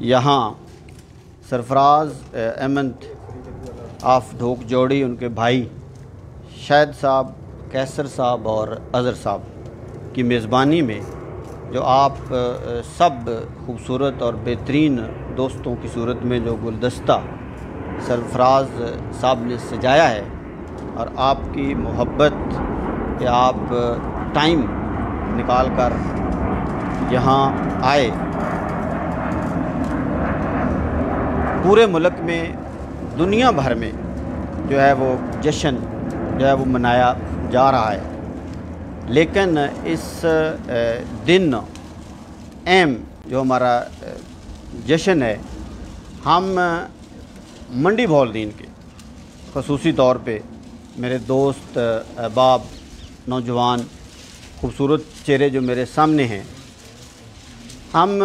यहाँ सरफराज अहमद ऑफ ढोक जोड़ी, उनके भाई शाहिद साहब, कैसर साहब और अज़हर साहब की मेज़बानी में जो आप सब खूबसूरत और बेहतरीन दोस्तों की सूरत में जो गुलदस्ता सरफराज साहब ने सजाया है और आपकी मोहब्बत कि आप टाइम निकाल कर यहाँ आए, पूरे मुल्क में, दुनिया भर में जो है वो जश्न जो है वो मनाया जा रहा है। लेकिन इस दिन अहम जो हमारा जश्न है, हम मंडी बहाउद्दीन के ख़ुसूसी तौर पे मेरे दोस्त अहबाब, नौजवान खूबसूरत चेहरे जो मेरे सामने हैं, हम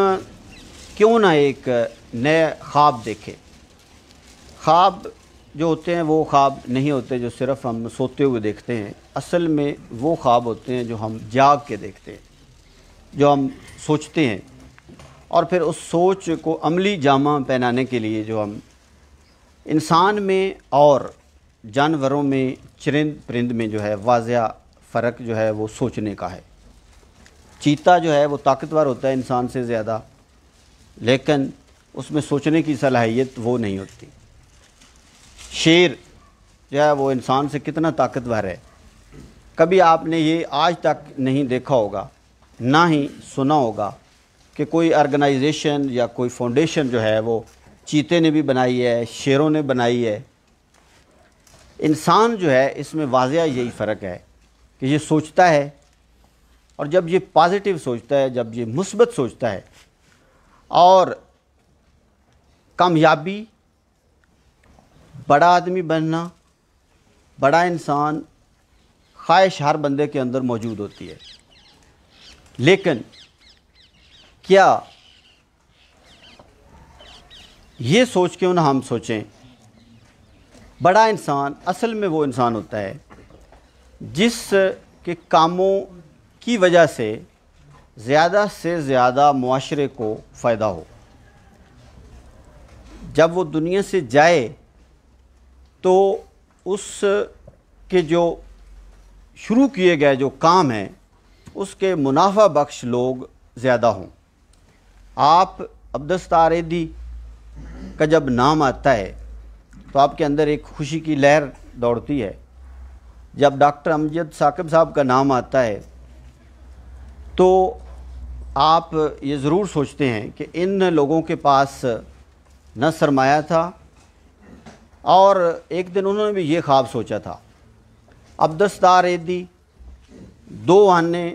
क्यों ना एक नए ख्वाब देखें। ख्वाब जो होते हैं वो ख्वाब नहीं होते जो सिर्फ़ हम सोते हुए देखते हैं। असल में वो ख्वाब होते हैं जो हम जाग के देखते हैं, जो हम सोचते हैं और फिर उस सोच को अमली जामा पहनाने के लिए जो हम इंसान में और जानवरों में, चरिंद परिंद में जो है वाज़िया फ़र्क जो है वो सोचने का है। चीता जो है वो ताकतवर होता है इंसान से ज़्यादा, लेकिन उसमें सोचने की सलाहियत वो नहीं होती। शेर जो है वो इंसान से कितना ताकतवर है, कभी आपने ये आज तक नहीं देखा होगा, ना ही सुना होगा कि कोई ऑर्गेनाइजेशन या कोई फाउंडेशन जो है वो चीते ने भी बनाई है, शेरों ने बनाई है। इंसान जो है इसमें वाज़िया यही फ़र्क है कि ये सोचता है, और जब ये पॉजिटिव सोचता है, जब ये मुस्बत सोचता है और कामयाबी, बड़ा आदमी बनना, बड़ा इंसान, ख्वाहिश हर बंदे के अंदर मौजूद होती है। लेकिन क्या ये सोच क्यों ना हम सोचें, बड़ा इंसान असल में वो इंसान होता है जिस के कामों की वजह से ज़्यादा मुआशरे को फ़ायदा हो। जब वो दुनिया से जाए तो उस के जो शुरू किए गए जो काम हैं उसके मुनाफा बख्श लोग ज़्यादा हों। आप अब्दुस्तार एदी का जब नाम आता है तो आपके अंदर एक खुशी की लहर दौड़ती है। जब डॉक्टर अमजद साकिब साहब का नाम आता है तो आप ये ज़रूर सोचते हैं कि इन लोगों के पास न सरमाया था, और एक दिन उन्होंने भी ये ख्वाब सोचा था। अब्दुस्तार एदी 2 आने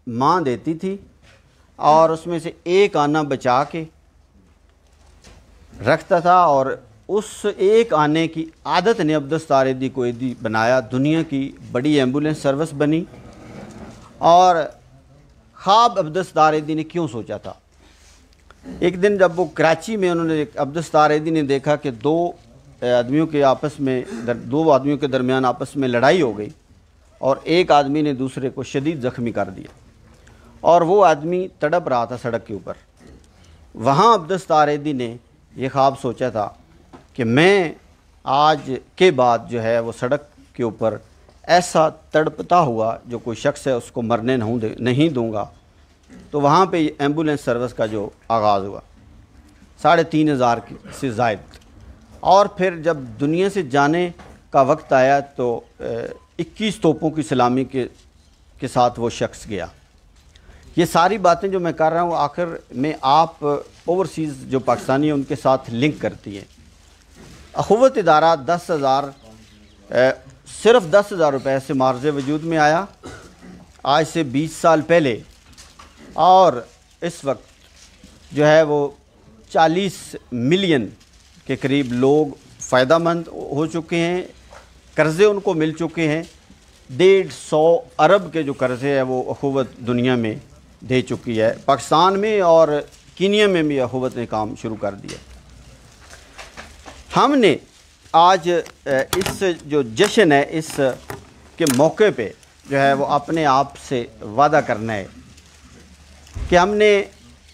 माँ देती थी और उसमें से एक आना बचा के रखता था, और उस एक आने की आदत ने अब्दुस्तार एदी को एदी बनाया, दुनिया की बड़ी एम्बुलेंस सर्विस बनी। और ख्वाब अब्दुस्तार एदी ने क्यों सोचा था? एक दिन जब वो कराची में, उन्होंने अब्दुस्तार एदी ने देखा कि दो आदमियों के दरमियान आपस में लड़ाई हो गई और एक आदमी ने दूसरे को शदीद ज़ख्मी कर दिया, और वो आदमी तड़प रहा था सड़क के ऊपर। वहाँ अब्दुस्तार एदी ने ये ख्वाब सोचा था कि मैं आज के बाद जो है वो सड़क के ऊपर ऐसा तड़पता हुआ जो कोई शख्स है उसको मरने नहीं दूंगा। तो वहाँ पे एम्बुलेंस सर्विस का जो आगाज़ हुआ 3,500 से ज़ायद, और फिर जब दुनिया से जाने का वक्त आया तो 21 तोपों की सलामी के साथ वो शख्स गया। ये सारी बातें जो मैं कर रहा हूँ आखिर में आप ओवरसीज़ जो पाकिस्तानी हैं उनके साथ लिंक करती हैं। अखुवत इदारा 10,000 सिर्फ 10,000 रुपये से मार्ज़ वजूद में आया आज से 20 साल पहले, और इस वक्त जो है वो 40 मिलियन के करीब लोग फ़ायदामंद हो चुके हैं, कर्ज़े उनको मिल चुके हैं। 150 अरब के जो कर्ज़े हैं वो अखुवत दुनिया में दे चुकी है। पाकिस्तान में और कीनिया में भी अखुवत ने काम शुरू कर दिया। हमने आज इस जो जश्न है इस के मौके पे जो है वो अपने आप से वादा करना है कि हमने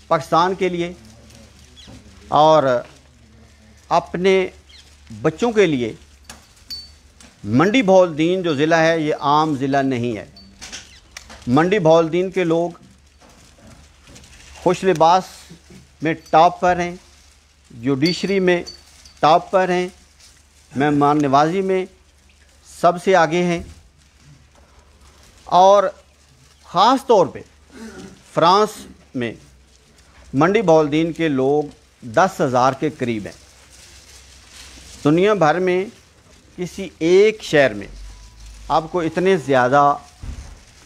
पाकिस्तान के लिए, और अपने बच्चों के लिए मंडी बहाउद्दीन जो ज़िला है ये आम ज़िला नहीं है। मंडी बहाउद्दीन के लोग खुश लिबास में टॉप पर हैं, जुडिशरी में टॉप पर हैं, मेहमान नवाजी में सबसे आगे हैं और ख़ास तौर पे फ्रांस में मंडी बहाउद्दीन के लोग 10,000 के करीब हैं। दुनिया भर में किसी एक शहर में आपको इतने ज़्यादा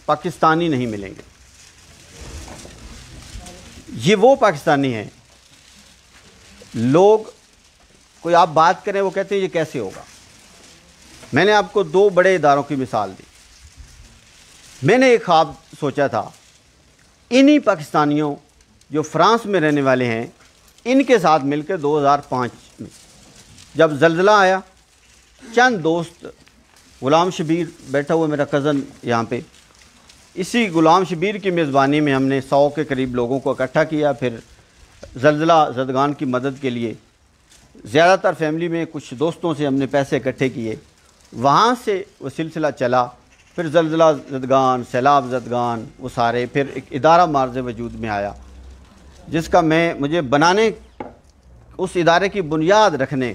पाकिस्तानी नहीं मिलेंगे। ये वो पाकिस्तानी हैं, लोग कोई आप बात करें वो कहते हैं ये कैसे होगा। मैंने आपको 2 बड़े इदारों की मिसाल दी। मैंने एक ख्वाब सोचा था, इन्हीं पाकिस्तानियों जो फ्रांस में रहने वाले हैं इनके साथ मिलकर 2005 में जब ज़ल्ज़ला आया, चंद दोस्त, ग़ुलाम शबीर बैठा हुआ मेरा कज़न यहाँ पे, इसी ग़ुलाम शबीर की मेज़बानी में हमने 100 के करीब लोगों को इकट्ठा किया। फिर ज़ल्ज़ला ज़दगान की मदद के लिए ज़्यादातर फैमिली में कुछ दोस्तों से हमने पैसे इकट्ठे किए। वहाँ से वो सिलसिला चला, फिर ज़ल्ज़ला ज़दगान, सैलाब ज़दगान, वो सारे, फिर एक इदारा मार्ज़ वजूद में आया जिसका मुझे बनाने, उस इदारे की बुनियाद रखने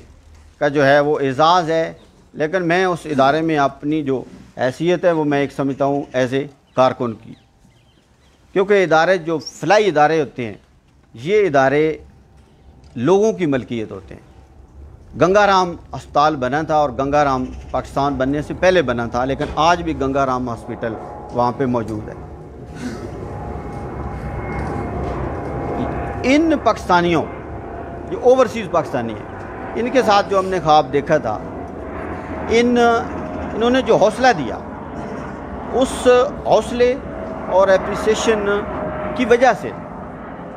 का जो है वो एज़ाज़ है। लेकिन मैं उस इदारे में अपनी जो हैसियत है वो मैं एक समझता हूँ एज़ ए कारकुन की, क्योंकि इदारे जो फ़लाई इदारे होते हैं ये इदारे लोगों की मलकियत होते हैं। गंगाराम अस्पताल बना था और गंगाराम पाकिस्तान बनने से पहले बना था, लेकिन आज भी गंगाराम हॉस्पिटल वहाँ पे मौजूद है। इन पाकिस्तानियों जो ओवरसीज़ पाकिस्तानी हैं, इनके साथ जो हमने ख्वाब देखा था, इन्होंने जो हौसला दिया, उस हौसले और एप्रिसिएशन की वजह से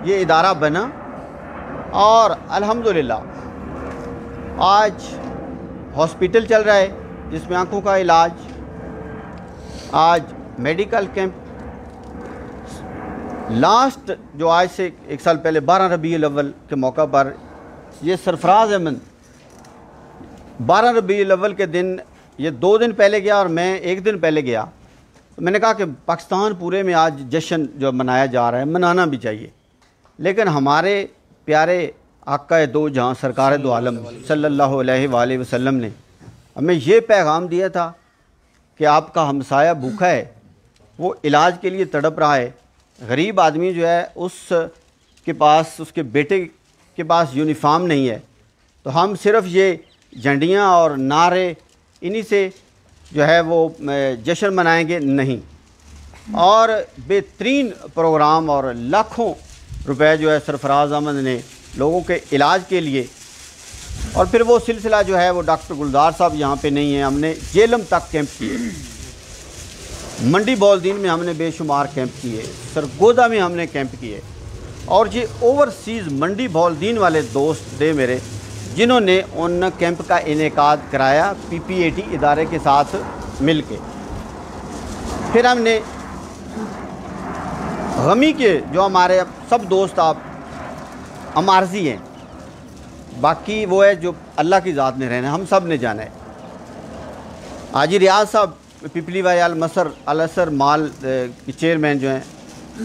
ये इदारा बना और अल्हम्दुलिल्लाह आज हॉस्पिटल चल रहा है जिसमें आँखों का इलाज, आज मेडिकल कैंप, लास्ट जो आज से 1 साल पहले 12 रबीउल अव्वल के मौका पर ये सरफराज अहमद 12 रबीउल अव्वल के दिन, ये 2 दिन पहले गया और मैं 1 दिन पहले गया, तो मैंने कहा कि पाकिस्तान पूरे में आज जश्न जो मनाया जा रहा है मनाना भी चाहिए। लेकिन हमारे प्यारे आका दो जहाँ सरकार दो आलम सल्लल्लाहु अलैहि वसल्लम ने हमें ये पैगाम दिया था कि आपका हमसाया भूखा है, वो इलाज के लिए तड़प रहा है, गरीब आदमी जो है उसके पास, उसके बेटे के पास यूनिफॉर्म नहीं है, तो हम सिर्फ ये झंडियाँ और नारे इन्हीं से जो है वो जश्न मनाएंगे नहीं। और बेहतरीन प्रोग्राम और लाखों रुपए जो है सरफराज अहमद ने लोगों के इलाज के लिए, और फिर वो सिलसिला जो है वो डॉक्टर गुलजार साहब यहाँ पे नहीं है, हमने जेलम तक कैंप किए, मंडी बहाउद्दीन में हमने बेशुमार कैंप किए, सरगोदा में हमने कैंप किए। और ये ओवरसीज़ मंडी बहाउद्दीन वाले दोस्त थे मेरे, जिन्होंने उन कैंप का इनेकाद कराया PPAT इदारे के साथ मिल के। फिर हमने गमी के जो हमारे सब दोस्त आप अमारजी हैं, बाकी वो है जो अल्लाह की ज़ात में रहना, हम सब ने जाना है। हाजी रियाज साहब पिपली वाई अल-असर माल के चेयरमैन जो हैं,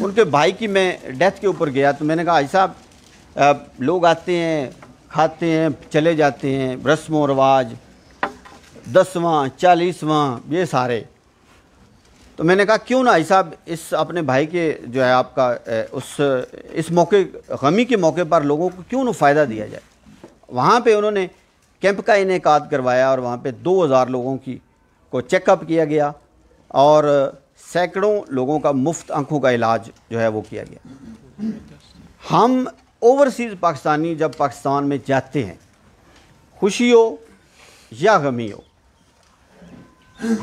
उनके भाई की मैं डेथ के ऊपर गया, तो मैंने कहा हाजी साहब लोग आते हैं, खाते हैं, चले जाते हैं, रस्म व रवाज 10वां 40वां ये सारे, तो मैंने कहा क्यों ना भाई साहब इस अपने भाई के जो है आपका इस मौके, गमी के मौके पर लोगों को क्यों ना फ़ायदा दिया जाए। वहाँ पे उन्होंने कैंप का इनेकाद करवाया और वहाँ पे 2000 लोगों को चेकअप किया गया और सैकड़ों लोगों का मुफ्त आँखों का इलाज जो है वो किया गया। हम ओवरसीज़ पाकिस्तानी जब पाकिस्तान में जाते हैं, खुशी हो या गमी हो,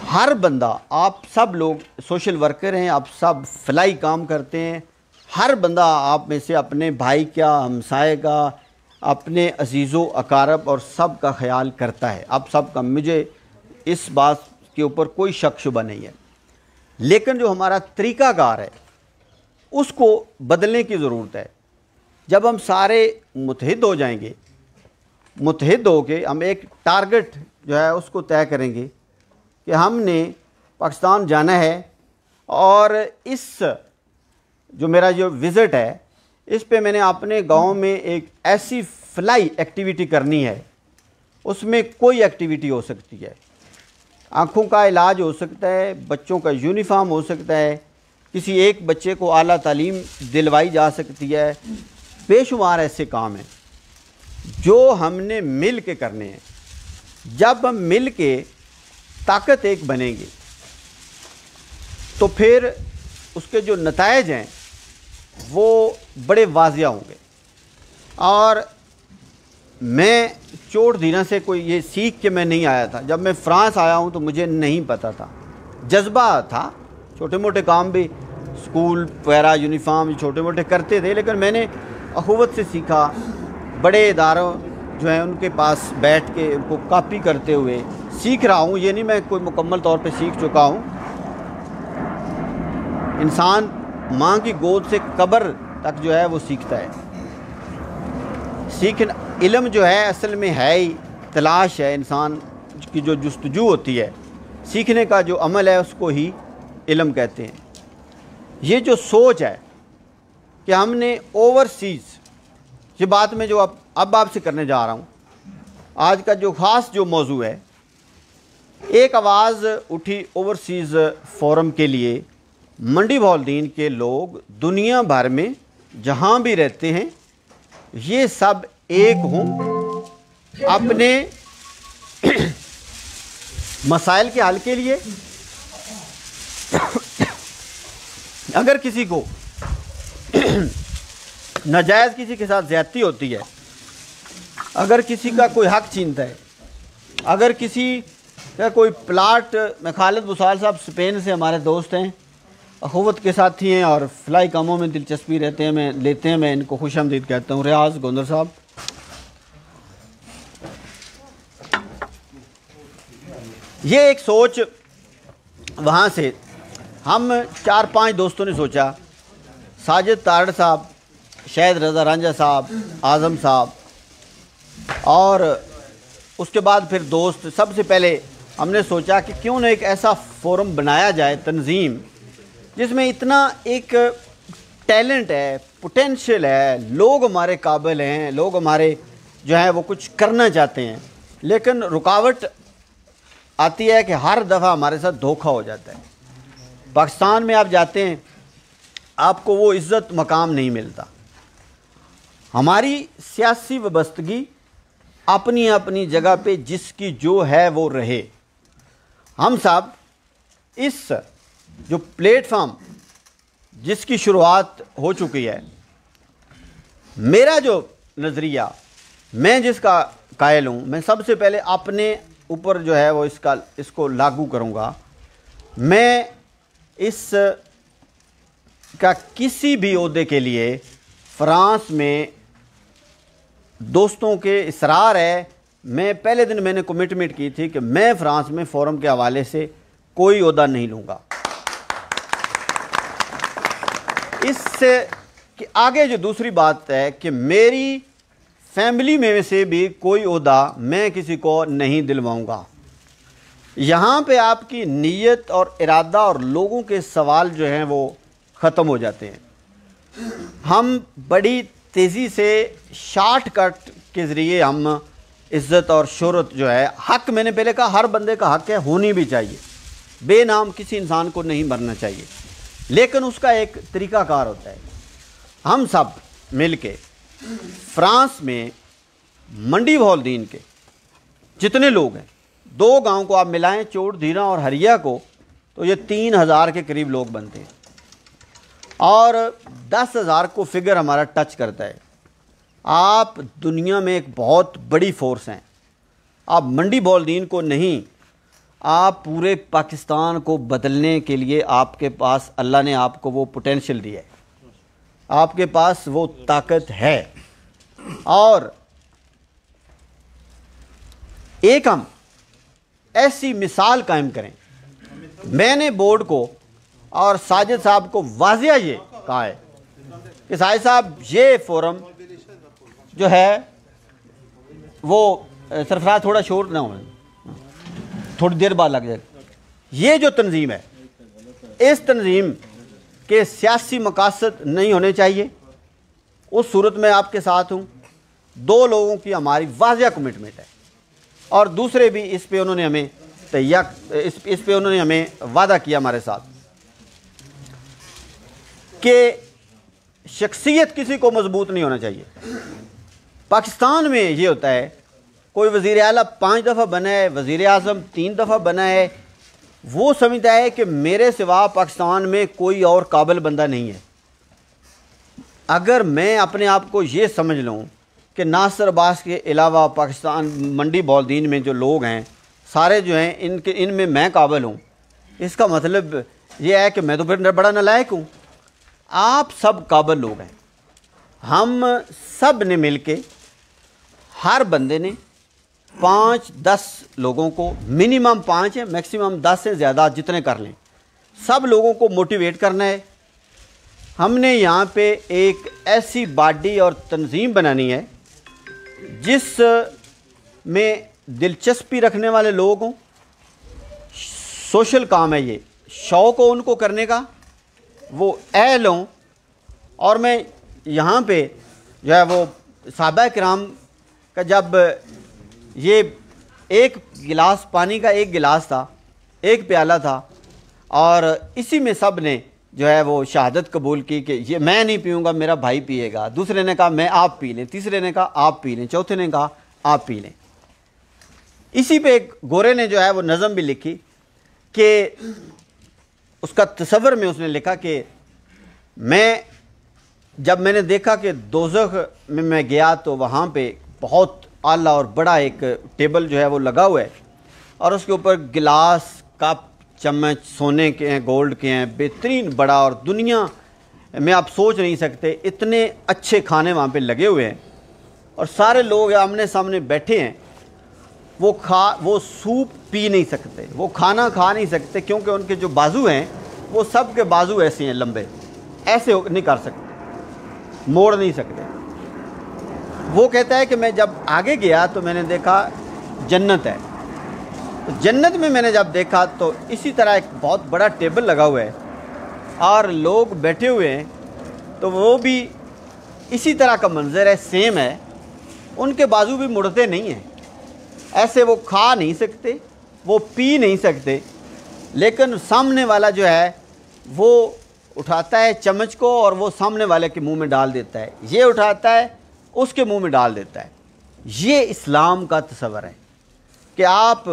हर बंदा, आप सब लोग सोशल वर्कर हैं, आप सब फलाई काम करते हैं, हर बंदा आप में से अपने भाई का, हमसाए का, अपने अजीज़ों अकारब और सब का ख्याल करता है, आप सब का, मुझे इस बात के ऊपर कोई शक शुबा नहीं है। लेकिन जो हमारा तरीक़ाकार है उसको बदलने की ज़रूरत है। जब हम सारे मुत्तहिद हो जाएंगे, मुत्तहिद हो के हम एक टारगेट जो है उसको तय करेंगे कि हमने पाकिस्तान जाना है और इस जो मेरा जो विज़िट है इस पे मैंने अपने गांव में एक ऐसी फ्लाई एक्टिविटी करनी है। उसमें कोई एक्टिविटी हो सकती है, आँखों का इलाज हो सकता है, बच्चों का यूनिफॉर्म हो सकता है, किसी एक बच्चे को आला तालीम दिलवाई जा सकती है। बेशुमार ऐसे काम हैं जो हमने मिल के करने हैं। जब हम मिल के ताकत एक बनेंगे तो फिर उसके जो नतायज हैं वो बड़े वाजिया होंगे। और मैं चोट धीना से कोई ये सीख के मैं नहीं आया था। जब मैं फ़्रांस आया हूँ तो मुझे नहीं पता था, जज्बा था, छोटे मोटे काम भी स्कूल वगैरह यूनिफॉर्म छोटे मोटे करते थे, लेकिन मैंने अखुवत से सीखा। बड़े इदारों जो हैं उनके पास बैठ के उनको कॉपी करते हुए सीख रहा हूँ। ये नहीं मैं कोई मुकम्मल तौर पे सीख चुका हूँ। इंसान माँ की गोद से कब्र तक जो है वो सीखता है। सीखना इल्म जो है असल में है ही तलाश है, इंसान की जो जुस्तजू होती है, सीखने का जो अमल है उसको ही इल्म कहते हैं। ये जो सोच है कि हमने ओवरसीज़, ये बात मैं जो अब आपसे करने जा रहा हूँ, आज का जो ख़ास जो मौजू है, एक आवाज़ उठी ओवरसीज़ फ़ोरम के लिए। मंडी बहाउद्दीन के लोग दुनिया भर में जहाँ भी रहते हैं ये सब एक हों अपने मसाइल के हल के लिए। अगर किसी को नाजायज़ किसी के साथ ज़्यादती होती है, अगर किसी का कोई हक छीनता है, अगर किसी का कोई प्लाट, मैं खालिद बुसाल साहब स्पेन से हमारे दोस्त हैं, अखुवत के साथी हैं और फ्लाई कामों में दिलचस्पी लेते हैं, मैं इनको खुशामदीद कहता हूँ। रियाज गोंदर साहब, ये एक सोच वहाँ से हम 4-5 दोस्तों ने सोचा, साजिद तारड़ साहब, शायद रज़ा रांझा साहब, आज़म साहब, और उसके बाद फिर दोस्त। सबसे पहले हमने सोचा कि क्यों ना एक ऐसा फ़ोरम बनाया जाए, तंजीम, जिसमें इतना एक टैलेंट है, पोटेंशियल है, लोग हमारे काबिल हैं, लोग हमारे जो है वो कुछ करना चाहते हैं, लेकिन रुकावट आती है कि हर दफ़ा हमारे साथ धोखा हो जाता है। पाकिस्तान में आप जाते हैं, आपको वो इज़्ज़त मकाम नहीं मिलता। हमारी सियासी वाबस्तगी अपनी अपनी जगह पे जिसकी जो है वो रहे। हम सब इस जो प्लेटफॉर्म जिसकी शुरुआत हो चुकी है, मेरा जो नज़रिया, मैं जिसका कायल हूँ, मैं सबसे पहले अपने ऊपर जो है वो इसको लागू करूँगा। मैं इस का किसी भी ओहदे के लिए फ़्रांस में दोस्तों के इसरार है। मैं पहले दिन मैंने कमिटमेंट की थी कि मैं फ़्रांस में फ़ोरम के हवाले से कोई ओहदा नहीं लूँगा। इससे कि आगे जो दूसरी बात है कि मेरी फैमिली में से भी कोई ओहदा मैं किसी को नहीं दिलवाऊँगा। यहाँ पे आपकी नीयत और इरादा और लोगों के सवाल जो हैं वो ख़त्म हो जाते हैं। हम बड़ी तेज़ी से शॉर्टकट के ज़रिए हम इज़्ज़त और शोहरत जो है, हक़, मैंने पहले कहा हर बंदे का हक़ है, होनी भी चाहिए, बेनाम किसी इंसान को नहीं मरना चाहिए, लेकिन उसका एक तरीक़ाकार होता है। हम सब मिल के फ़्रांस में मंडी बहाउद्दीन के जितने लोग हैं, 2 गांव को आप मिलाएं, चोट धीरा और हरिया को, तो ये 3000 के करीब लोग बनते हैं और 10,000 को फिगर हमारा टच करता है। आप दुनिया में एक बहुत बड़ी फोर्स हैं। आप मंडी बहाउद्दीन को नहीं, आप पूरे पाकिस्तान को बदलने के लिए आपके पास, अल्लाह ने आपको वो पोटेंशियल दिया है, आपके पास वो ताकत है। और एक हम ऐसी मिसाल कायम करें। मैंने बोर्ड को और साजिद साहब को वाजिया ये कहा है कि साजिद साहब, ये फोरम जो है वो सरफराज थोड़ा शोर ना हो, थोड़ी देर बाद लग जाएगा। ये जो तंजीम है, इस तंजीम के सियासी मकासद नहीं होने चाहिए। उस सूरत में आपके साथ हूँ। 2 लोगों की हमारी वाज़िया कमिटमेंट है और दूसरे भी इस पे उन्होंने हमें इस पे उन्होंने हमें वादा किया हमारे साथ कि शख्सियत किसी को मजबूत नहीं होना चाहिए। पाकिस्तान में ये होता है, कोई वज़ीर आला 5 दफ़ा बना है, वज़ीर आज़म 3 दफ़ा बना है, वो समझता है कि मेरे सिवा पाकिस्तान में कोई और काबिल बंदा नहीं है। अगर मैं अपने आप को ये समझ लूँ कि नासिर अब्बास के अलावा पाकिस्तान मंडी बॉलदीन में जो लोग हैं सारे जो हैं इनमें मैं काबिल हूँ, इसका मतलब ये है कि मैं तो फिर बड़ा नालायक हूँ। आप सब काबिल लोग हैं। हम सब ने मिल के, हर बंदे ने 5-10 लोगों को, मिनिमम 5 है, मैक्सिमम 10 से ज़्यादा जितने कर लें, सब लोगों को मोटिवेट करना है। हमने यहाँ पे एक ऐसी बॉडी और तंजीम बनानी है जिस में दिलचस्पी रखने वाले लोग हों, सोशल काम है, ये शौक़ हो उनको करने का, वो अहल हों। और मैं यहाँ पे जो है वो सहाबा किराम का, जब ये एक गिलास पानी का, एक गिलास था, एक प्याला था, और इसी में सब ने जो है वो शहादत कबूल की कि ये मैं नहीं पीऊँगा, मेरा भाई पिएगा। दूसरे ने कहा मैं आप पी लें, तीसरे ने कहा आप पी लें, चौथे ने कहा आप पी लें। इसी पे एक गोरे ने जो है वो नज़म भी लिखी कि उसका तसव्वुर में उसने लिखा कि जब मैंने देखा कि दोज़ख में मैं गया तो वहाँ पे बहुत आला और बड़ा एक टेबल जो है वो लगा हुआ है और उसके ऊपर गिलास, कप, चम्मच सोने के हैं, गोल्ड के हैं, बेहतरीन बड़ा, और दुनिया में आप सोच नहीं सकते इतने अच्छे खाने वहाँ पे लगे हुए हैं और सारे लोग आमने सामने बैठे हैं। वो सूप पी नहीं सकते, वो खाना खा नहीं सकते, क्योंकि उनके जो बाजू हैं वो सब के बाजू ऐसे हैं लंबे, ऐसे नहीं कर सकते, मोड़ नहीं सकते। वो कहता है कि मैं जब आगे गया तो मैंने देखा जन्नत है। तो जन्नत में मैंने जब देखा तो इसी तरह एक बहुत बड़ा टेबल लगा हुआ है और लोग बैठे हुए हैं, तो वो भी इसी तरह का मंजर है, सेम है। उनके बाजू भी मुड़ते नहीं हैं, ऐसे वो खा नहीं सकते, वो पी नहीं सकते, लेकिन सामने वाला जो है वो उठाता है चम्मच को और वो सामने वाले के मुंह में डाल देता है, ये उठाता है उसके मुंह में डाल देता है। ये इस्लाम का तस्वर है कि आप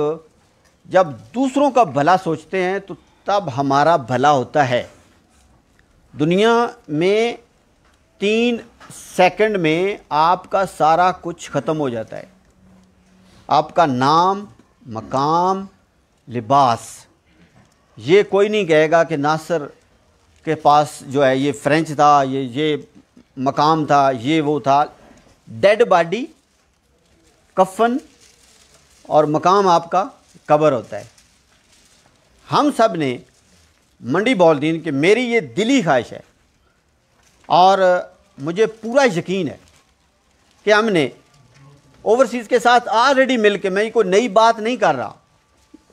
जब दूसरों का भला सोचते हैं तो तब हमारा भला होता है। दुनिया में 3 सेकंड में आपका सारा कुछ ख़त्म हो जाता है, आपका नाम, मकाम, लिबास। ये कोई नहीं कहेगा कि नासिर के पास जो है ये फ्रेंच था, ये मकाम था, ये वो था। डेड बॉडी, कफन और मकाम आपका कब्र होता है। हम सब ने मंडी बॉलदीन के, मेरी ये दिली ख्वाहिश है और मुझे पूरा यकीन है कि हमने ओवरसीज़ के साथ ऑलरेडी मिल के, मैं कोई नई बात नहीं कर रहा,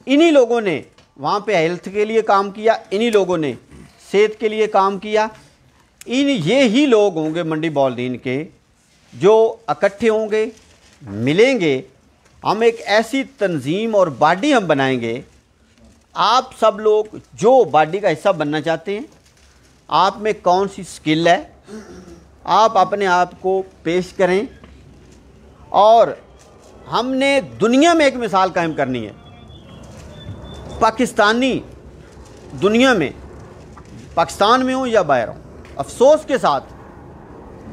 इन्हीं लोगों ने वहाँ पे हेल्थ के लिए काम किया, इन्हीं लोगों ने सेहत के लिए काम किया। ये ही लोग होंगे मंडी बॉलदीन के जो इकट्ठे होंगे, मिलेंगे, हम एक ऐसी तंजीम और बॉडी हम बनाएंगे। आप सब लोग जो बॉडी का हिस्सा बनना चाहते हैं, आप में कौन सी स्किल है, आप अपने आप को पेश करें और हमने दुनिया में एक मिसाल कायम करनी है। पाकिस्तानी दुनिया में, पाकिस्तान में हो या बाहर हो, अफसोस के साथ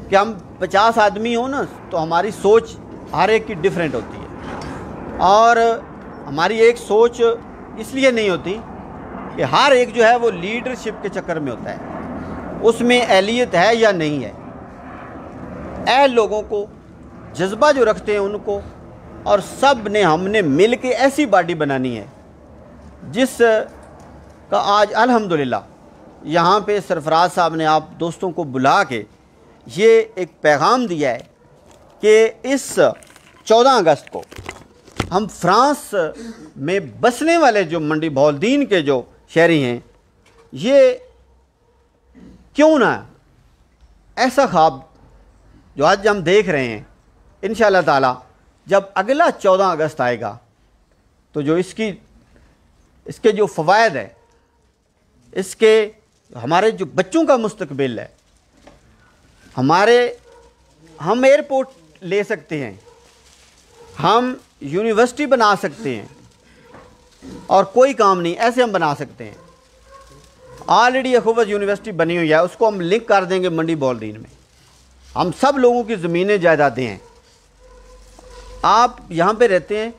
कि हम 50 आदमी हो ना, तो हमारी सोच हर एक की डिफरेंट होती है और हमारी एक सोच इसलिए नहीं होती कि हर एक जो है वो लीडरशिप के चक्कर में होता है, उसमें अहलियत है या नहीं है। अहल लोगों को, जज्बा जो रखते हैं उनको, और सब ने हमने मिल के ऐसी बॉडी बनानी है जिस का आज अल्हम्दुलिल्लाह यहाँ पे सरफराज साहब ने आप दोस्तों को बुला के ये एक पैगाम दिया है कि इस 14 अगस्त को हम फ्रांस में बसने वाले जो मंडी बहाउद्दीन के जो शहरी हैं, ये क्यों ना ऐसा ख्वाब जो आज हम देख रहे हैं, इंशाअल्लाह ताला जब अगला 14 अगस्त आएगा तो जो इसके जो फ़वायद है, इसके हमारे जो बच्चों का मुस्तकबिल है, हम एयरपोर्ट ले सकते हैं, हम यूनिवर्सिटी बना सकते हैं, और कोई काम नहीं ऐसे हम बना सकते हैं। ऑलरेडी अखुवत यूनिवर्सिटी बनी हुई है, उसको हम लिंक कर देंगे मंडी बहाउद्दीन में। हम सब लोगों की ज़मीनें जायदादें हैं। आप यहाँ पे रहते हैं,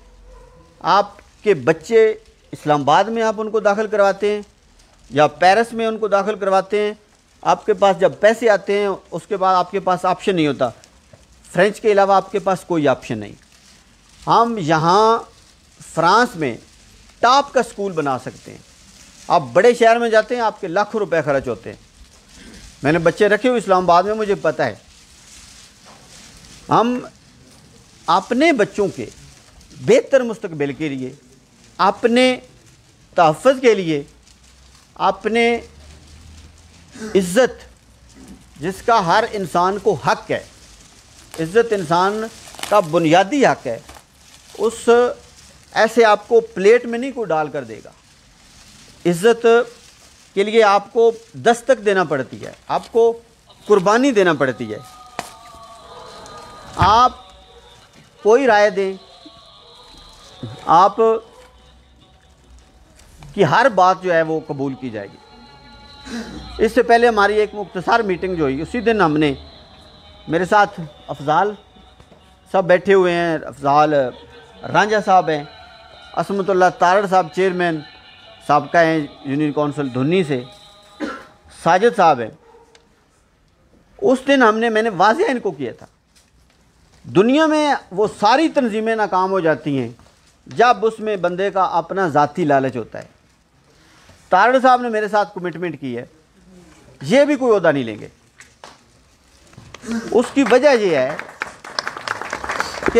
आपके बच्चे इस्लामाबाद में आप उनको दाखिल करवाते हैं या पेरिस में उनको दाखिल करवाते हैं। आपके पास जब पैसे आते हैं उसके बाद आपके पास ऑप्शन नहीं होता, फ्रेंच के अलावा आपके पास कोई ऑप्शन नहीं। हम यहाँ फ्रांस में टॉप का स्कूल बना सकते हैं। आप बड़े शहर में जाते हैं, आपके लाखों रुपए खर्च होते हैं। मैंने बच्चे रखे हुए इस्लामाबाद में, मुझे पता है। हम अपने बच्चों के बेहतर मुस्तकबिल के लिए, अपने तहफ़्फ़ुज़ के लिए, अपने इज़्ज़त जिसका हर इंसान को हक़ है, इज़्ज़त इंसान का बुनियादी हक़ है, उस ऐसे आपको प्लेट में नहीं कोई डाल कर देगा। इज़्ज़त के लिए आपको दस्तक देना पड़ती है, आपको कुर्बानी देना पड़ती है। आप कोई राय दें, आप की हर बात जो है वो कबूल की जाएगी। इससे पहले हमारी एक मुख्तसर मीटिंग जो हुई, उसी दिन हमने, मेरे साथ अफजाल सब बैठे हुए हैं, अफजाल रांझा साहब हैं, असमतुल्लाह तारड़ साहब चेयरमैन साबका हैं यूनियन काउंसिल धुन्नी से, साजिद साहब हैं। उस दिन मैंने वाज़ेह इनको किया था, दुनिया में वो सारी तंजीमें नाकाम हो जाती हैं जब उसमें बंदे का अपना ज़ाती लालच होता है। तारड़ साहब ने मेरे साथ कमिटमेंट की है, ये भी कोई ओहदा नहीं लेंगे। उसकी वजह यह है कि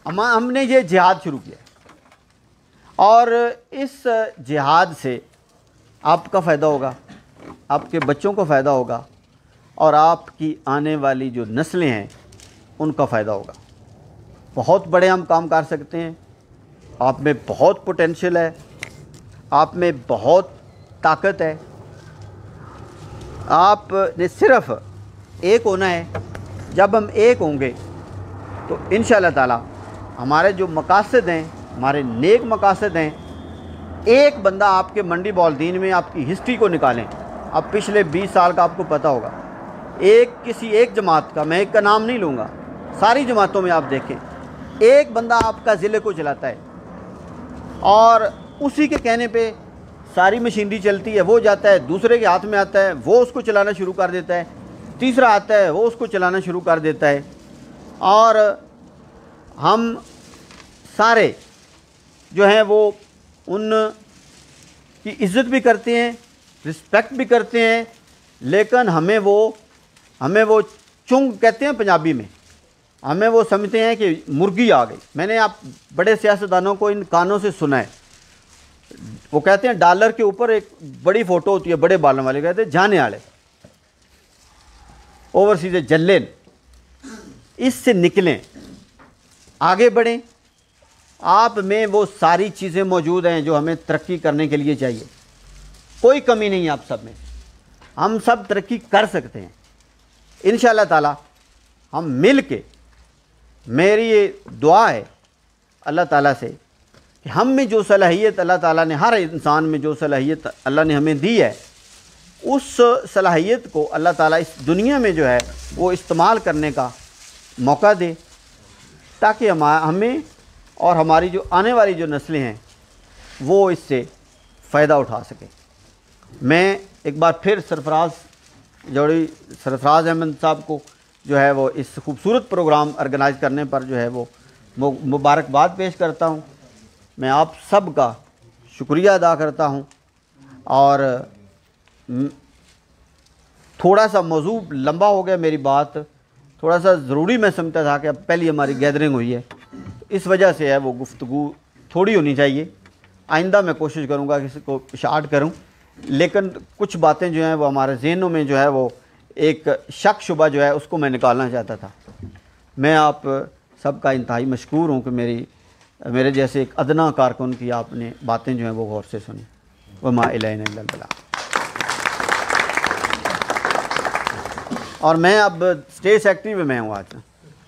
हमने ये जिहाद शुरू किया, और इस जिहाद से आपका फ़ायदा होगा, आपके बच्चों को फ़ायदा होगा, और आपकी आने वाली जो नस्लें हैं उनका फ़ायदा होगा। बहुत बड़े हम काम कर सकते हैं। आप में बहुत पोटेंशियल है, आप में बहुत ताकत है। आपने सिर्फ़ एक होना है। जब हम एक होंगे तो इंशाअल्लाह ताला हमारे जो मकासद हैं, हमारे नेक मकासद हैं। एक बंदा आपके मंडी बहाउद्दीन में आपकी हिस्ट्री को निकालें, अब पिछले 20 साल का आपको पता होगा, किसी एक जमात का, मैं एक का नाम नहीं लूँगा, सारी जमातों में आप देखें, एक बंदा आपका ज़िले को चलाता है और उसी के कहने पे सारी मशीनरी चलती है। वो जाता है, दूसरे के हाथ में आता है, वो उसको चलाना शुरू कर देता है, तीसरा आता है, वो उसको चलाना शुरू कर देता है, और हम सारे जो हैं वो उन की इज़्ज़त भी करते हैं, रिस्पेक्ट भी करते हैं, लेकिन हमें वो चुंग कहते हैं पंजाबी में, हमें वो समझते हैं कि मुर्गी आ गई। मैंने आप बड़े सियासतदानों को इन कानों से सुना है, वो कहते हैं डॉलर के ऊपर एक बड़ी फ़ोटो होती है, बड़े बालों वाले, कहते हैं जाने वाले, ओवरसीज जल्लेन। इससे निकलें, आगे बढ़ें। आप में वो सारी चीज़ें मौजूद हैं जो हमें तरक्की करने के लिए चाहिए, कोई कमी नहीं है आप सब में। हम सब तरक्की कर सकते हैं इंशाअल्लाह ताला। हम मिल के, मेरी ये दुआ है अल्लाह ताला से कि हम में जो सलाहियत अल्लाह ताला ने, हर इंसान में जो सलाहियत अल्लाह ने हमें दी है, उस सलाहियत को अल्लाह ताला इस दुनिया में जो है वो इस्तेमाल करने का मौका दे, ताकि हमें और हमारी जो आने वाली जो नस्लें हैं वो इससे फ़ायदा उठा सकें। मैं एक बार फिर सरफराज अहमद साहब को जो है वो इस खूबसूरत प्रोग्राम ऑर्गेनाइज़ करने पर जो है वो मुबारकबाद पेश करता हूँ। मैं आप सब का शुक्रिया अदा करता हूँ, और थोड़ा सा मौजू लंबा हो गया मेरी बात, थोड़ा सा ज़रूरी मैं समझता था कि अब पहली हमारी गैदरिंग हुई है, इस वजह से है वो गुफ्तगू थोड़ी होनी चाहिए। आइंदा मैं कोशिश करूँगा कि इसको शार्ट करूँ, लेकिन कुछ बातें जो हैं वो हमारे जहनों में जो है वो एक शक शुबा जो है उसको मैं निकालना चाहता था। मैं आप सबका इंतहाई मशकूर हूँ कि मेरे जैसे एक अदना कारकुन की आपने बातें जो हैं वो गौर से सुनी। वमा इलैना इल्लल बलाग। और मैं अब स्टेज सेक्रेटरी में मैं हूँ आज।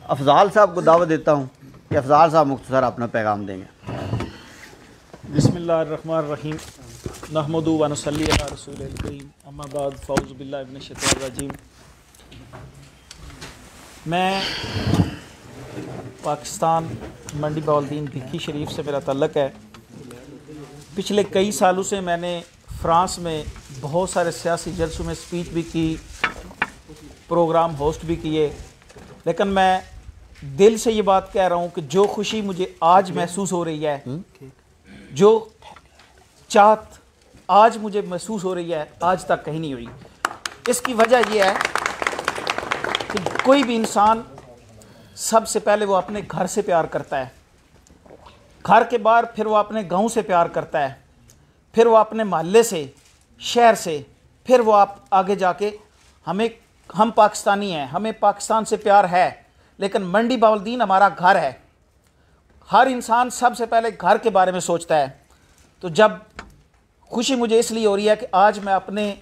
अफजाल साहब को दावत देता हूँ कि अफजाल साहब मुख्तसर अपना पैगाम देंगे। बिस्मिल्लाहिर्रहमानिर्रहीम नहमदु व नसल्ली अला रसूलिल करीम अम्मा बाद फ़ौज़ु बिल्लाहि मिनश शैतानिर रजीम। मैं पाकिस्तान मंडी बाउलदीन भिक्की शरीफ से मेरा तल्लक़ है। पिछले कई सालों से मैंने फ़्रांस में बहुत सारे सियासी जलसों में स्पीच भी की, प्रोग्राम होस्ट भी किए, लेकिन मैं दिल से ये बात कह रहा हूँ कि जो खुशी मुझे आज महसूस हो रही है, जो चाहत आज मुझे महसूस हो रही है, आज तक कहीं नहीं हुई। इसकी वजह यह है कि कोई भी इंसान सबसे पहले वो अपने घर से प्यार करता है, घर के बाद फिर वो अपने गांव से प्यार करता है, फिर वो अपने मोहल्ले से, शहर से, फिर वो आप आगे जाके हम पाकिस्तानी हैं, हमें पाकिस्तान से प्यार है, लेकिन मंडी बाउलदीन हमारा घर है। हर इंसान सबसे पहले घर के बारे में सोचता है। तो जब खुशी मुझे इसलिए हो रही है कि आज मैं अपने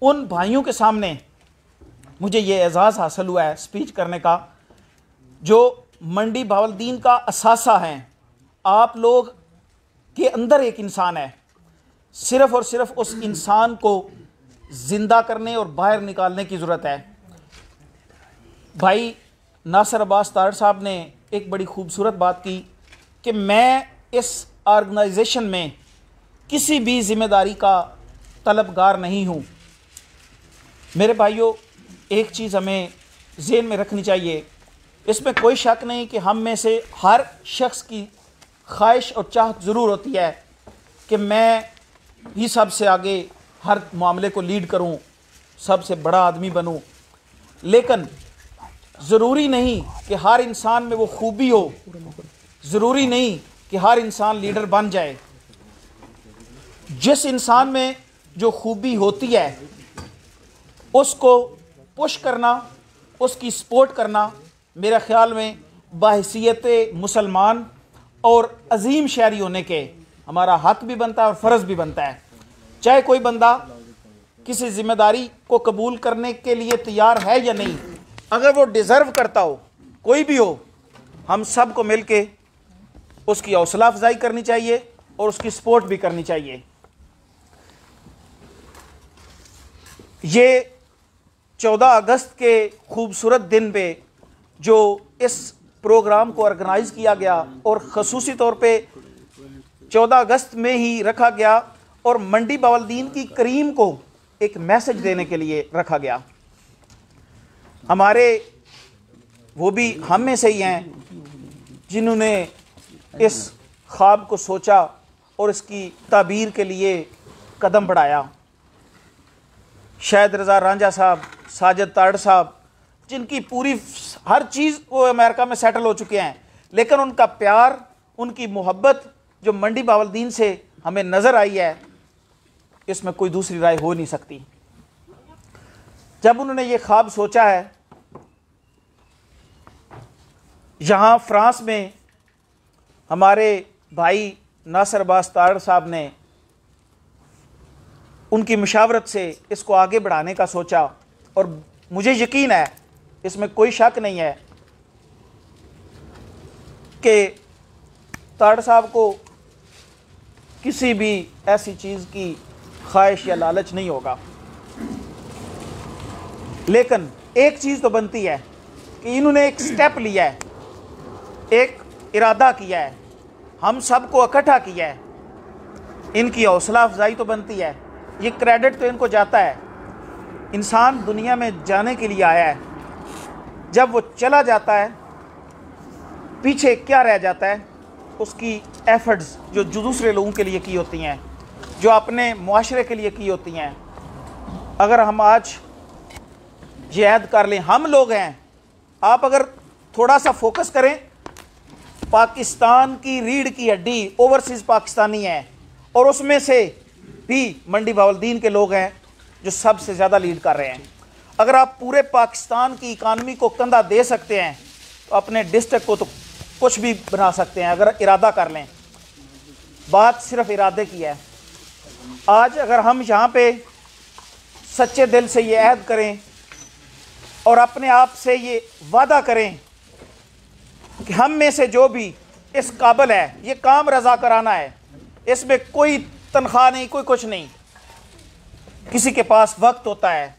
उन भाइयों के सामने मुझे ये एजाज़ हासिल हुआ है स्पीच करने का, जो मंडी बाउलदीन का असासा हैं। आप लोग के अंदर एक इंसान है, सिर्फ़ और सिर्फ उस इंसान को ज़िंदा करने और बाहर निकालने की ज़रूरत है। भाई नासिर अब्बास तारड़ साहब ने एक बड़ी खूबसूरत बात की कि मैं इस ऑर्गेनाइजेशन में किसी भी जिम्मेदारी का तलबगार नहीं हूँ। मेरे भाइयों, एक चीज़ हमें ज़हन में रखनी चाहिए, इसमें कोई शक नहीं कि हम में से हर शख्स की ख्वाहिश और चाहत ज़रूर होती है कि मैं ही सबसे आगे हर मामले को लीड करूं, सबसे बड़ा आदमी बनूं। लेकिन ज़रूरी नहीं कि हर इंसान में वो खूबी हो, ज़रूरी नहीं कि हर इंसान लीडर बन जाए। जिस इंसान में जो खूबी होती है उसको पुश करना, उसकी सपोर्ट करना, मेरे ख़्याल में बाहैसियत मुसलमान और अजीम शहरी होने के हमारा हक भी बनता है और फ़र्ज़ भी बनता है। चाहे कोई बंदा किसी ज़िम्मेदारी को कबूल करने के लिए तैयार है या नहीं, अगर वो डिज़र्व करता हो, कोई भी हो, हम सब को मिल के उसकी हौसला अफजाई करनी चाहिए और उसकी सपोर्ट भी करनी चाहिए। ये 14 अगस्त के खूबसूरत दिन पे जो इस प्रोग्राम को ऑर्गेनाइज़ किया गया और ख़ुसूसी तौर पे 14 अगस्त में ही रखा गया और मंडी बाउलदीन की करीम को एक मैसेज देने के लिए रखा गया। हमारे वो भी हम में से ही हैं जिन्होंने इस ख्वाब को सोचा और इसकी ताबीर के लिए कदम बढ़ाया। शायद रज़ा रांझा साहब, साजिद तारड़ साहब, जिनकी पूरी हर चीज़ वो अमेरिका में सेटल हो चुके हैं, लेकिन उनका प्यार, उनकी मोहब्बत जो मंडी बाउलदीन से हमें नज़र आई है, इसमें कोई दूसरी राय हो नहीं सकती। जब उन्होंने ये ख्वाब सोचा है, यहाँ फ्रांस में हमारे भाई नासिर अब्बास तारड़ साहब ने उनकी मशावरत से इसको आगे बढ़ाने का सोचा और मुझे यकीन है, इसमें कोई शक नहीं है कि तारड़ साहब को किसी भी ऐसी चीज़ की ख्वाहिश या लालच नहीं होगा। लेकिन एक चीज़ तो बनती है कि इन्होंने एक स्टेप लिया है, एक इरादा किया है, हम सबको इकट्ठा किया है, इनकी हौसला अफजाई तो बनती है। ये क्रेडिट तो इनको जाता है। इंसान दुनिया में जाने के लिए आया है, जब वो चला जाता है पीछे क्या रह जाता है? उसकी एफर्ट्स जो दूसरे लोगों के लिए की होती हैं, जो अपने मुआशरे के लिए की होती हैं। अगर हम आज ये ऐद कर लें, हम लोग हैं आप अगर थोड़ा सा फोकस करें, पाकिस्तान की रीढ़ की हड्डी ओवरसीज़ पाकिस्तानी है, और उसमें से भी मंडी बहाउद्दीन के लोग हैं जो सबसे ज़्यादा लीड कर रहे हैं। अगर आप पूरे पाकिस्तान की इकानमी को कंधा दे सकते हैं तो अपने डिस्ट्रिक्ट को तो कुछ भी बना सकते हैं अगर इरादा कर लें। बात सिर्फ इरादे की है। आज अगर हम यहाँ पे सच्चे दिल से ये अहद करें और अपने आप से ये वादा करें कि हम में से जो भी इस काबिल है, ये काम रज़ा कराना है, इसमें कोई तनख्वाह नहीं, कोई कुछ नहीं। किसी के पास वक्त होता है,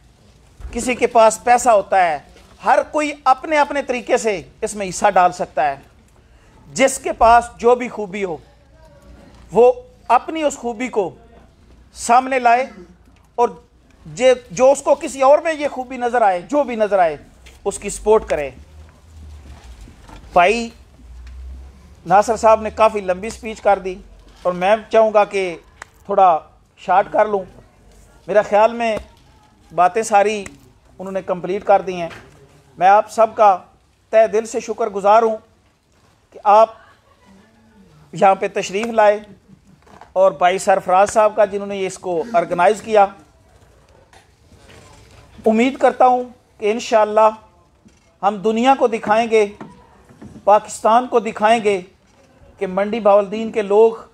किसी के पास पैसा होता है, हर कोई अपने अपने तरीके से इसमें हिस्सा डाल सकता है। जिसके पास जो भी खूबी हो वो अपनी उस खूबी को सामने लाए, और जो उसको किसी और में ये खूबी नज़र आए, जो भी नज़र आए, उसकी सपोर्ट करे। भाई नासिर साहब ने काफ़ी लंबी स्पीच कर दी और मैं चाहूँगा कि थोड़ा शार्ट कर लूँ। मेरा ख्याल में बातें सारी उन्होंने कंप्लीट कर दी हैं। मैं आप सबका तहे दिल से शुक्रगुजार हूँ कि आप यहाँ पे तशरीफ़ लाए, और भाई सरफराज साहब का जिन्होंने ये इसको ऑर्गेनाइज़ किया। उम्मीद करता हूँ कि इंशाअल्लाह हम दुनिया को दिखाएंगे, पाकिस्तान को दिखाएंगे कि मंडी बहाउद्दीन के लोग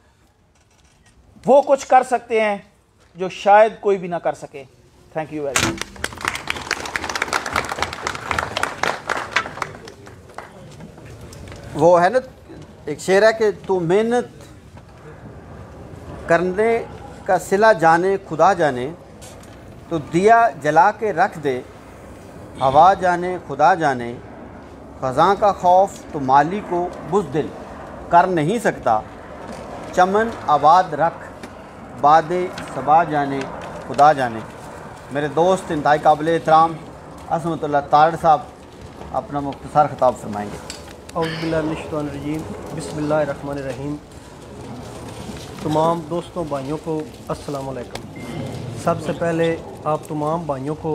वो कुछ कर सकते हैं जो शायद कोई भी ना कर सके। Thank you very much. वो है ना एक शेर है कि तू मेहनत करने का सिला जाने खुदा जाने, तो दिया जला के रख दे हवा जाने खुदा जाने, ख़ज़ां का खौफ तो माली को बुज़दिल कर नहीं सकता, चमन आबाद रख बादे सबा जाने खुदा जाने। मेरे दोस्त इंतहाई काबिल एहतराम असमतुल्लाह तारड़ साहब अपना मुख्तसर खिताब फरमाएंगे। औज़ुबिल्लाहिमिनश्शैतानिर्रजीम, बिस्मिल्लाहिर्रहमानिर्रहीम। तमाम दोस्तों भाइयों को अस्सलाम वालेकुम। सबसे पहले आप तमाम भाइयों को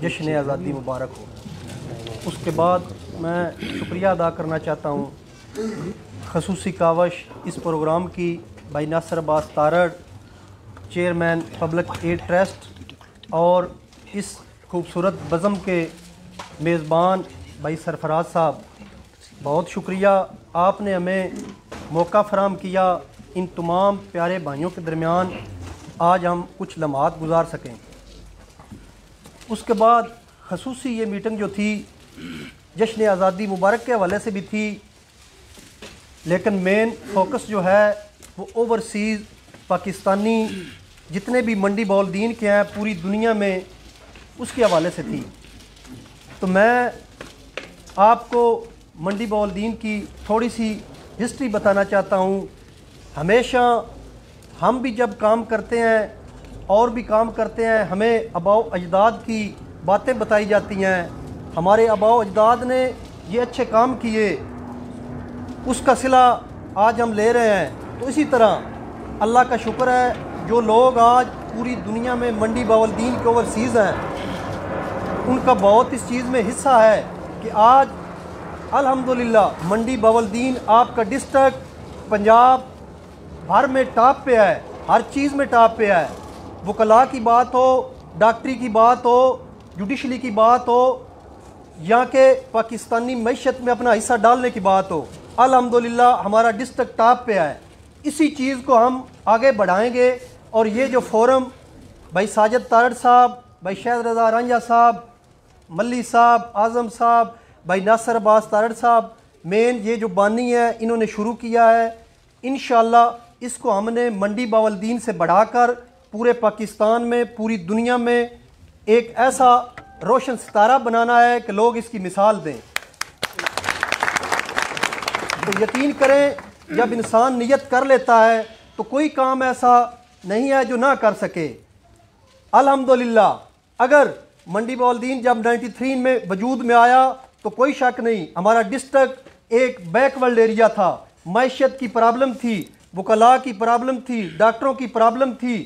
जश्न आज़ादी मुबारक हो। उसके बाद मैं शुक्रिया अदा करना चाहता हूँ खसूसी कावश इस प्रोग्राम की भाई Nasir Abbas Tarar, chairman public aid trust, और इस खूबसूरत बज़म के मेज़बान भाई सरफराज साहब, बहुत शुक्रिया। आपने हमें मौका फराहम किया इन तमाम प्यारे भाइयों के दरमियान आज हम कुछ लम्हात गुजार सकें। उसके बाद खसूसी ये मीटिंग जो थी जश्न आज़ादी मुबारक के हवाले से भी थी, लेकिन मेन फोकस जो है वो ओवरसीज़ पाकिस्तानी जितने भी मंडी बहाउद्दीन के हैं पूरी दुनिया में, उसके हवाले से थी। तो मैं आपको मंडी बहाउद्दीन की थोड़ी सी हिस्ट्री बताना चाहता हूँ। हमेशा हम भी जब काम करते हैं और भी काम करते हैं, हमें आबाओ अजदाद की बातें बताई जाती हैं। हमारे आबाओ अजदाद ने ये अच्छे काम किए, उसका सिला आज हम ले रहे हैं। तो इसी तरह अल्लाह का शुक्र है जो लोग आज पूरी दुनिया में मंडी बहाउद्दीन के ओवरसीज़ हैं, उनका बहुत इस चीज़ में हिस्सा है कि आज अल्हम्दुलिल्लाह मंडी बहाउद्दीन आपका डिस्ट्रिक्ट पंजाब भर में टॉप पे है, हर चीज़ में टॉप पे है। वकला की बात हो, डॉक्टरी की बात हो, जुडिशली की बात हो, यहाँ के पाकिस्तानी मईशत में अपना हिस्सा डालने की बात हो, अल्हम्दुलिल्लाह हमारा डिस्ट्रिक्ट टॉप पे है। इसी चीज़ को हम आगे बढ़ाएंगे। और ये जो फोरम भाई साजिद तारड़ साहब, भाई शहद रज़ा रांझा साहब, मल्ली साहब, आज़म साहब, भाई नासिर अब्बास तारड़ साहब, मेन ये जो बानी है इन्होंने शुरू किया है। इंशाअल्लाह इसको हमने मंडी बहाउद्दीन से बढ़ाकर पूरे पाकिस्तान में, पूरी दुनिया में एक ऐसा रोशन सितारा बनाना है कि लोग इसकी मिसाल दें। तो यकीन करें जब इंसान नियत कर लेता है तो कोई काम ऐसा नहीं है जो ना कर सके। अल्हम्दुलिल्लाह अगर मंडी बहाउद्दीन जब 93 में वजूद में आया तो कोई शक नहीं हमारा डिस्ट्रिक्ट एक बैकवर्ड एरिया था। मैशत की प्रॉब्लम थी, वकला की प्रॉब्लम थी, डॉक्टरों की प्रॉब्लम थी,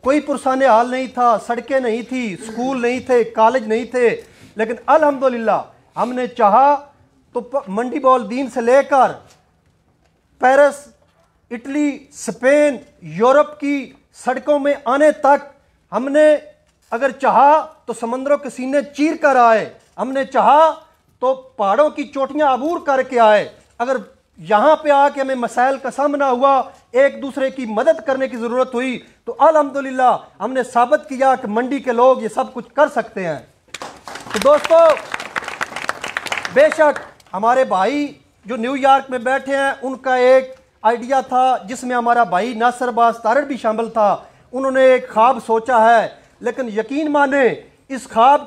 कोई पुरसाने हाल नहीं था, सड़कें नहीं थी, स्कूल नहीं थे, कॉलेज नहीं थे। लेकिन अल्हम्दुलिल्लाह हमने चाहा तो मंडी बॉलदीन से लेकर पेरिस, इटली, स्पेन, यूरोप की सड़कों में आने तक हमने अगर चाहा तो समंदरों के सीने चीर कर आए, हमने चाहा तो पहाड़ों की चोटियां अबूर करके आए। अगर यहाँ पे आके हमें मसाइल का सामना हुआ, एक दूसरे की मदद करने की ज़रूरत हुई, तो अल्हम्दुलिल्लाह हमने साबित किया कि मंडी के लोग ये सब कुछ कर सकते हैं। तो दोस्तों, बेशक हमारे भाई जो न्यूयॉर्क में बैठे हैं, उनका एक आइडिया था जिसमें हमारा भाई नासिर अब्बास तारड़ भी शामिल था। उन्होंने एक ख्वाब सोचा है, लेकिन यकीन माने इस ख्वाब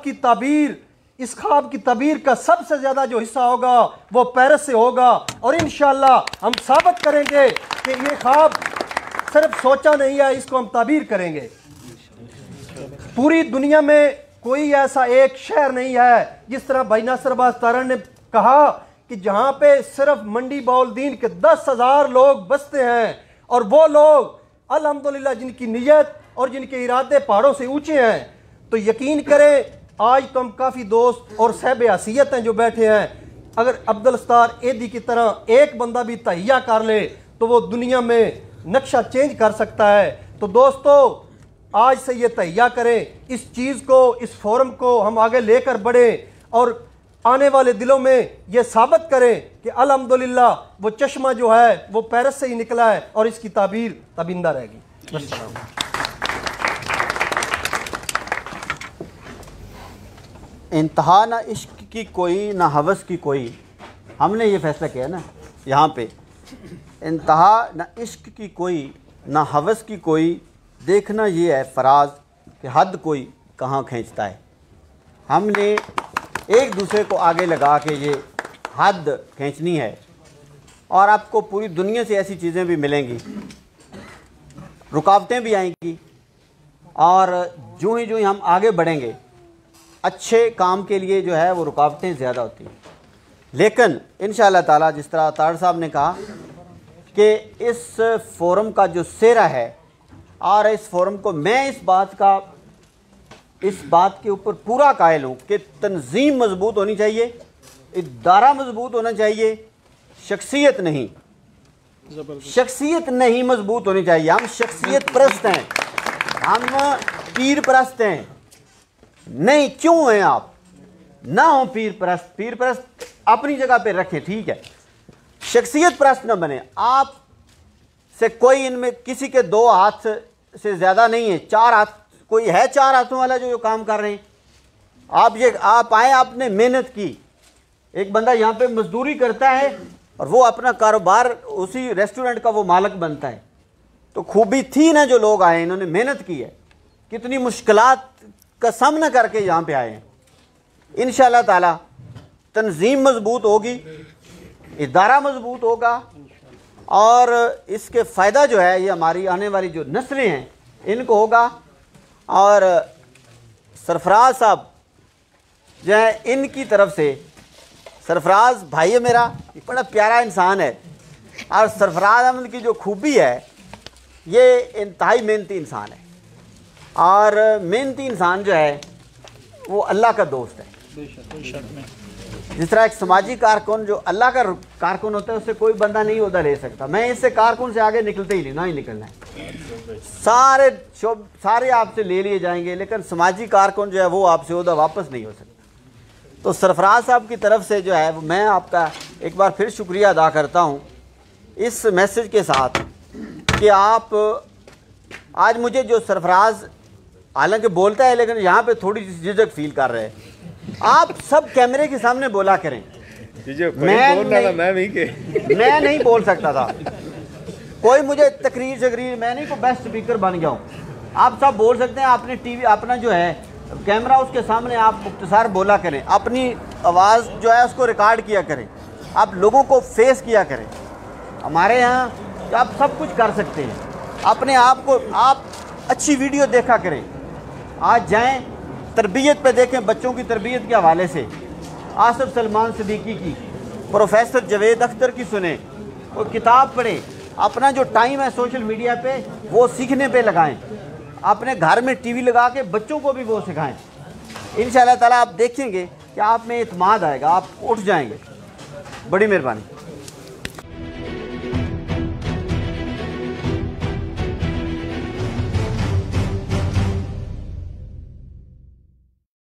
की तबीर का सबसे ज़्यादा जो हिस्सा होगा वो पेरिस से होगा। और इंशाअल्लाह हम साबित करेंगे कि ये ख्वाब सिर्फ सोचा नहीं है, इसको हम ताबीर करेंगे। पूरी दुनिया में कोई ऐसा एक शहर नहीं है, जिस तरह भाई नासिर अब्बास तारड़ ने कहा कि जहाँ पे सिर्फ मंडी बॉलदीन के 10,000 लोग बसते हैं, और वो लोग अल्हम्दुलिल्लाह जिनकी नीयत और जिनके इरादे पहाड़ों से ऊंचे हैं। तो यकीन करें, आज तो हम काफ़ी दोस्त और सहब हसीयत हैं जो बैठे हैं। अगर अब्दुल सत्तार एदी की तरह एक बंदा भी तहिया कर ले तो वो दुनिया में नक्शा चेंज कर सकता है। तो दोस्तों, आज से ये तहिया करें, इस चीज़ को, इस फोरम को हम आगे लेकर बढ़ें और आने वाले दिनों में ये साबित करें कि अल्हम्दुलिल्लाह वो चश्मा जो है वो पेरिस से ही निकला है और इसकी ताबीर तबिंदा रहेगी। इंतहा ना इश्क की कोई ना हवस की कोई, हमने ये फैसला किया ना यहाँ पे, इंतहा ना इश्क की कोई ना हवस की कोई, देखना ये है फराज कि हद कोई कहाँ खींचता है। हमने एक दूसरे को आगे लगा के ये हद खींचनी है, और आपको पूरी दुनिया से ऐसी चीज़ें भी मिलेंगी, रुकावटें भी आएंगी, और जो ही हम आगे बढ़ेंगे अच्छे काम के लिए जो है वो रुकावटें ज़्यादा होती हैं। लेकिन इंशाअल्लाह ताला, जिस तरह तारड़ साहब ने कहा कि इस फोरम का जो सेहरा है, और इस फोरम को मैं इस बात के ऊपर पूरा कायल हूँ कि तंजीम मजबूत होनी चाहिए, इदारा मजबूत होना चाहिए, शख्सियत नहीं मजबूत होनी चाहिए। हम शख्सियत परस्त हैं, हम पीर परस्त हैं नहीं। क्यों हैं आप? ना हो पीर परस्त अपनी जगह पे रखें, ठीक है, शख्सियत परस्त ना बने। आप से कोई इनमें किसी के 2 हाथ से ज़्यादा नहीं है, 4 हाथ, कोई है 4 हाथों वाला जो काम कर रहे हैं। आप आए, आपने मेहनत की। एक बंदा यहाँ पे मजदूरी करता है और वो अपना कारोबार, उसी रेस्टोरेंट का वो मालिक बनता है। तो खूबी थी ना, जो लोग आए इन्होंने मेहनत की है, कितनी मुश्किलात का सामना करके यहाँ पे आए हैं। इंशाअल्लाह ताला तंजीम मजबूत होगी, इदारा मजबूत होगा, और इसके फ़ायदा जो है ये हमारी आने वाली जो नस्लें हैं इनको होगा। और सरफराज साहब जो है, इनकी तरफ से, सरफराज भाई है मेरा, बड़ा प्यारा इंसान है, और सरफराज अहमद की जो खूबी है ये इंतहाई मेहनती इंसान है, और मेहनती इंसान जो है वो अल्लाह का दोस्त है। जिस तरह एक समाजी कारकुन जो अल्लाह का कारकुन होता है, उससे कोई बंदा नहीं ओहदा ले सकता। मैं इससे कारकुन से आगे निकलते ही नहीं, ना ही निकलना है। सारे आपसे ले लिए जाएंगे, लेकिन समाजी कारकुन जो है वो आपसे ओहदा वापस नहीं हो सकता। तो सरफराज साहब की तरफ से जो है मैं आपका एक बार फिर शुक्रिया अदा करता हूँ इस मैसेज के साथ कि आप आज मुझे जो सरफराज हालांकि बोलता है, लेकिन यहाँ पे थोड़ी सी झिझक फील कर रहे हैं। आप सब कैमरे के सामने बोला करें। मैं नहीं बोल सकता था, कोई मुझे तकरीर मैं नहीं को बेस्ट स्पीकर बन गया हूँ। आप सब बोल सकते हैं, आपने टीवी अपना जो है कैमरा उसके सामने आप मुख्तसार बोला करें, अपनी आवाज़ जो है उसको रिकॉर्ड किया करें, आप लोगों को फेस किया करें। हमारे यहाँ आप सब कुछ कर सकते हैं, अपने आप को आप अच्छी वीडियो देखा करें। आज जाएं तरबियत पे देखें, बच्चों की तरबियत के हवाले से आसिफ सलमान सिद्दीकी की, प्रोफेसर जवेद अख्तर की सुने, वो किताब पढ़ें। अपना जो टाइम है सोशल मीडिया पे वो सीखने पे लगाएं, अपने घर में टीवी लगा के बच्चों को भी वो सिखाएं। इंशाअल्लाह ताला आप देखेंगे कि आप में इत्माद आएगा, आप उठ जाएंगे। बड़ी मेहरबानी।